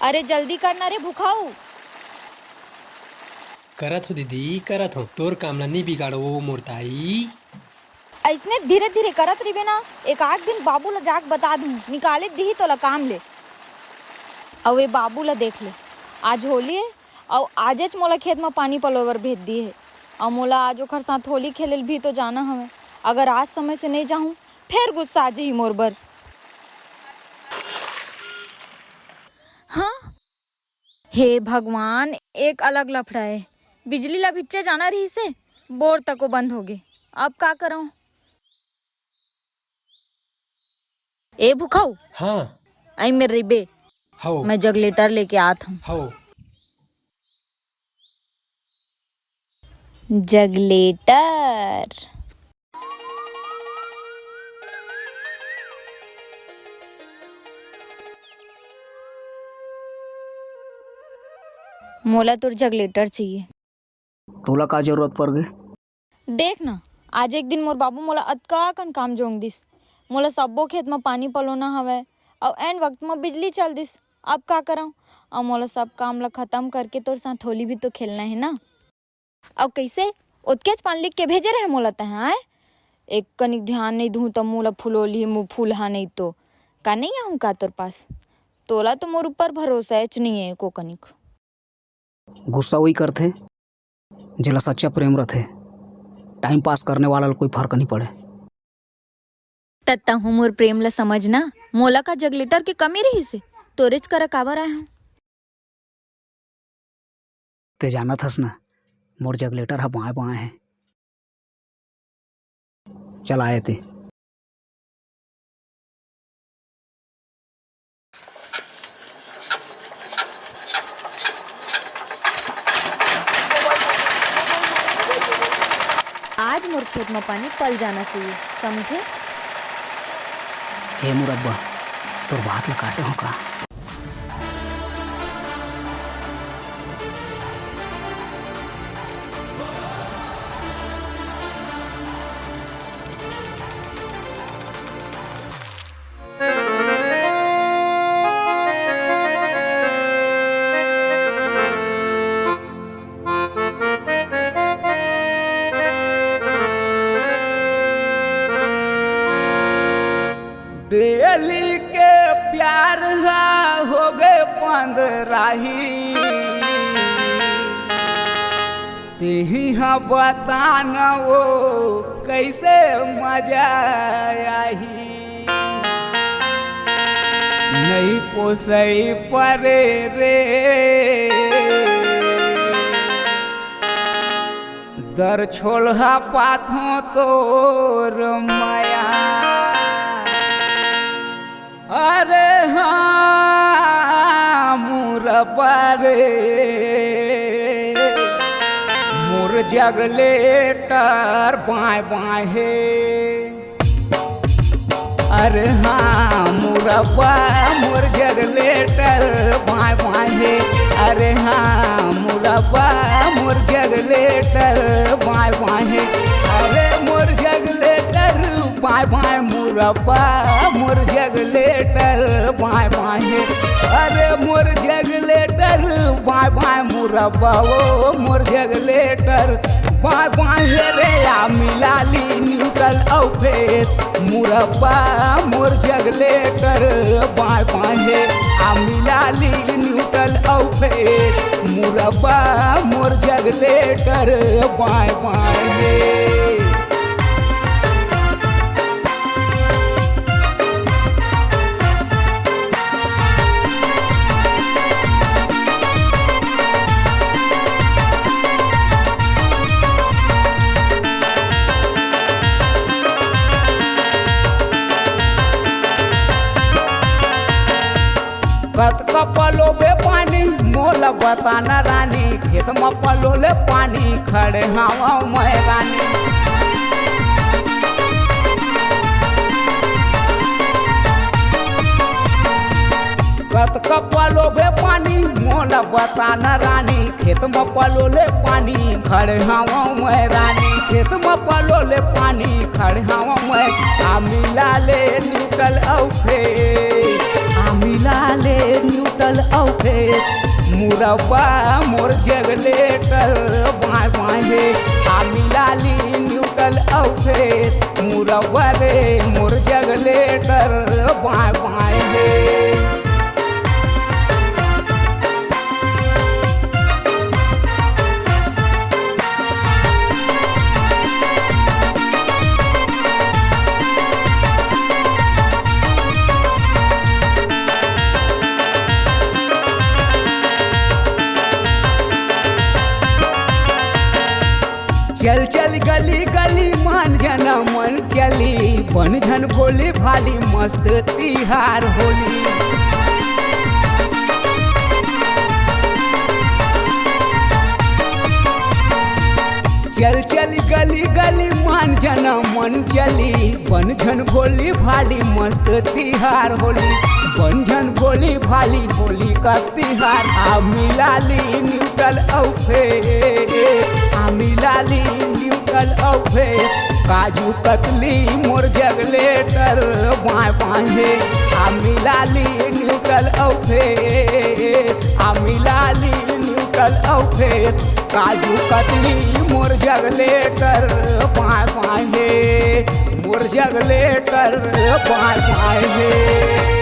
अरे जल्दी करना रे, भूखाऊ। करत हो दीदी करत हो, तोर काम ला नहीं बिगाड़ो मोर ताई। ऐसने धीरे धीरे करत रही ना, एक आध दिन बाबू ला जाके बता दूं, निकाले दी तो ला काम ले। और ये बाबू ला देख ले, आज होली है और आजेच मोला खेत में पानी पलोवर भेज दी है। और मोला आज ओखर साथ होली खेले भी तो जाना हमें। अगर आज समय से नहीं जाऊं फिर गुस्सा आ जाही मोर बर। हाँ, हे भगवान, एक अलग लफड़ा है। बिजली ला भिच्चे जाना रही से बोर तक को बंद हो गए। अब का करूं? ए भूखाऊ, हाँ आई मेरे रिबे, हो मैं जगलेटर लेके आत हूँ। हो। जगलेटर मोला तुर जगलेटर चाहिए। तोला का जरूरत पड़ गई? देख ना, आज एक दिन मोर बाबू मोला अतका कन काम जोंग दिस। मोला सब्बो खेत में पानी पलोना हवय और एंड वक्त में बिजली चल दिस। अब का करऊं? और मोला सब काम ला खत्म करके तोर साथ होली भी तो खेलना है ना। अब कैसे उतकेच पान लिख के भेजे रहे मोला तहाँ? एक कनिक ध्यान नहीं दूँ तो मोला फुलोली मुँह फूलहा नहीं तो का नहीं आऊँ का तोर पास? तोला तो मोर ऊपर भरोसा एच नहीं है को कनिक। गुस्सा वही करते जिला सच्चा प्रेम रहते, टाइम पास करने वाला ला कोई फर्क नहीं पड़े। तत्ता हूँ मोर प्रेम ला समझना। मोला का जगलेटर की कमी रही से तोरेच कर काबर आया हूँ। ते जाना थस ना, मोर जगलेटर हा बाएं बाएं है। चल आए थे। आज मोर खेत में पानी पल जाना चाहिए, समझे? हे मुरब्बा, तोर बात ला काटे हो का? डेली के प्यार हो गए पंदराही, तेही हाँ बताना वो कैसे मजा आई। नहीं पोसई परे रे दर छोलहा पाथों तोर माया। अरे हाँ मुरब्बा रे, मोर जगलेटर बाएं बाएं है। अरे हाँ मुरब्बा, मोर जगलेटर बाएं बाएं है। अरे हाँ मुरब्बा, मोर जगलेटर बाएं बाएं है। अरे मोर जगलेटर बाएं बाएं मुरब्बा, मोर जगलेटर बाएं बाएं है। अरे मोर जगलेटर बाएं बाएं मुरब्बा, वो मोर जगलेटर बाएं बाएं है रे। आ मिलाली न्यूट्रल और फेस मुरब्बा, मोर जगलेटर बाएं बाएं है। आ मिलाली न्यूट्रल और फेस मुरब्बा, मोर जगलेटर बाएं बाएं है। कत कपलो बे पानी मोला बताना रानी, खेत में पलो ले पानी खड़े हवा मैं रानी। कत कपलो बे पानी मोला बताना रानी, खेत में पलो ले पानी खड़े हवा मैं रानी। खेत में पलो ले पानी खड़े हवा मैं। आ मिला ले न्यूट्रल और फेस, आ मिला ले न्यूट्रल न्यूट्रल और फेस मुरब्बा मोर जगलेटर बाय बाय हे आ मिलाली न्यूट्रल और फेस मुरब्बा रे मोर जगलेटर बाय बाय हे चल चल गली गली मान जना मन चली बन झन बोली भाली मस्त तिहार होली चल चल गली गली मान जना मन चली बन झन बोली भाली मस्त तिहार होली बन झन बोली भाली होली का तिहार आ मिलाली न्यूट्रल और फेस आ मिलाली न्यूट्रल और फेस काजू कतली मोर जगलेटर बाय बाय हे आ मिलाली न्यूट्रल और फेस आ मिलाली न्यूट्रल और फेस काजू कतली मोर जगलेटर बाय बाय हे मोर जगलेटर बाय बाय हे